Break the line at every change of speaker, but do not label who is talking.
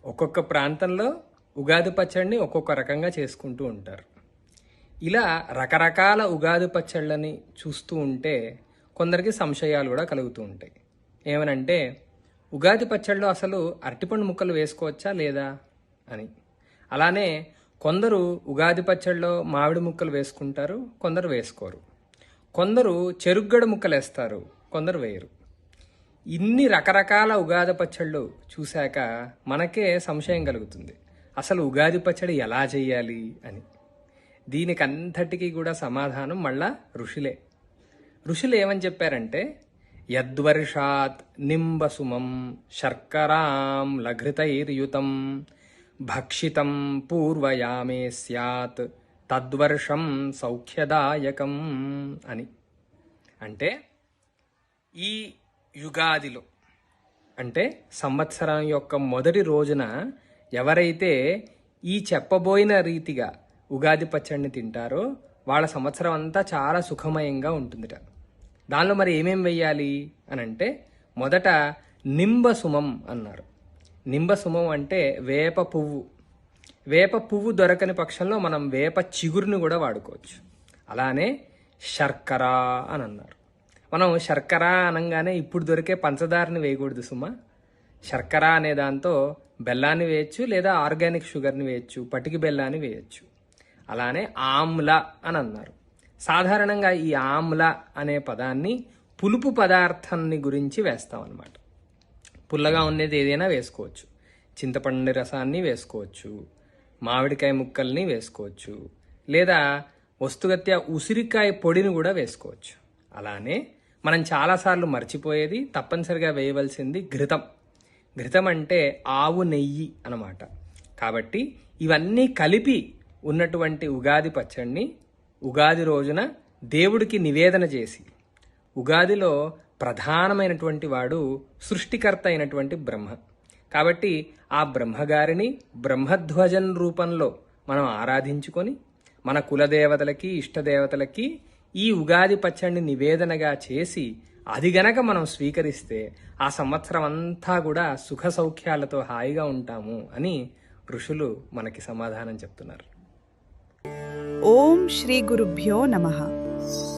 ఒక్కొక్క ప్రాంతంలో ఉగాది పచ్చడిని ఒక్కొక్క రకంగా చేసుకుంటూ ఉంటారు. ఇలా రకరకాల ఉగాది పచ్చళ్ళని చూస్తూ ఉంటే కొందరికి సంశయాలు కూడా కలుగుతూ ఉంటాయి. ఏమనంటే ఉగాది పచ్చడిలో అసలు అరటిపండు ముక్కలు వేసుకోవచ్చా లేదా అని. అలానే కొందరు ఉగాది పచ్చడిలో మామిడి ముక్కలు వేసుకుంటారు, కొందరు వేసుకోరు. కొందరు చెరుగ్గడ ముక్కలు వేస్తారు, కొందరు వేయరు. ఇన్ని రకరకాల ఉగాది పచ్చళ్ళు చూశాక మనకే సంశయం కలుగుతుంది, అసలు ఉగాది పచ్చడి ఎలా చేయాలి అని. దీనికి అంతటికీ కూడా సమాధానం మళ్ళా ఋషులే. ఋషులు ఏమని చెప్పారంటే, యద్వర్షాత్ నింబసుమం శర్కరాం లఘృతైర్యుతం భక్షితం పూర్వయామే స్యాత్ తద్వర్షం సౌఖ్యదాయకం అని. అంటే ఈ యుగాదిలో, అంటే సంవత్సరం యొక్క మొదటి రోజున ఎవరైతే ఈ చెప్పబోయిన రీతిగా ఉగాది పచ్చడిని తింటారో వాళ్ళ సంవత్సరం అంతా చాలా సుఖమయంగా ఉంటుందిట. దానిలో మరి ఏమేం వెయ్యాలి అని అంటే, మొదట నింబసుమం అన్నారు. నింబసుమం అంటే వేప పువ్వు. వేప పువ్వు దొరకని పక్షంలో మనం వేప చిగురుని కూడా వాడుకోవచ్చు. అలానే శర్కర అని అన్నారు. మనం శర్కర అనగానే ఇప్పుడు దొరికే పంచదారని వేయకూడదు సుమా. శర్కర అనే దాంతో బెల్లాన్ని వేయచ్చు, లేదా ఆర్గానిక్ షుగర్ని వేయచ్చు, పటికి బెల్లాన్ని వేయచ్చు. అలానే ఆమ్ల అని అన్నారు. సాధారణంగా ఈ ఆమ్ల అనే పదాన్ని పులుపు పదార్థాన్ని గురించి వేస్తాం అన్నమాట. పుల్లగా ఉండేది ఏదైనా వేసుకోవచ్చు. చింతపండు రసాన్ని వేసుకోవచ్చు, మామిడికాయ ముక్కల్ని వేసుకోవచ్చు, లేదా వస్తుగత్య ఉసిరికాయ పొడిని కూడా వేసుకోవచ్చు. అలానే మనం చాలాసార్లు మర్చిపోయేది, తప్పనిసరిగా వేయవలసింది ఘృతం. ఘృతం అంటే ఆవు నెయ్యి అన్నమాట. కాబట్టి ఇవన్నీ కలిపి ఉన్నటువంటి ఉగాది పచ్చడిని ఉగాది రోజున దేవుడికి నివేదన చేసి, ఉగాదిలో ప్రధానమైనటువంటి వాడు సృష్టికర్త అయినటువంటి బ్రహ్మ. కాబట్టి ఆ బ్రహ్మగారిని బ్రహ్మధ్వజన్ రూపంలో మనం ఆరాధించుకొని, మన కులదేవతలకి ఇష్టదేవతలకి ఈ ఉగాది పచ్చడిని నివేదనగా చేసి, అది గనక మనం స్వీకరిస్తే ఆ సంవత్సరం అంతా కూడా సుఖ సౌఖ్యాలతో హాయిగా ఉంటాము అని ఋషులు మనకి సమాధానం చెప్తున్నారు.
ఓం శ్రీ గురుభ్యో నమః.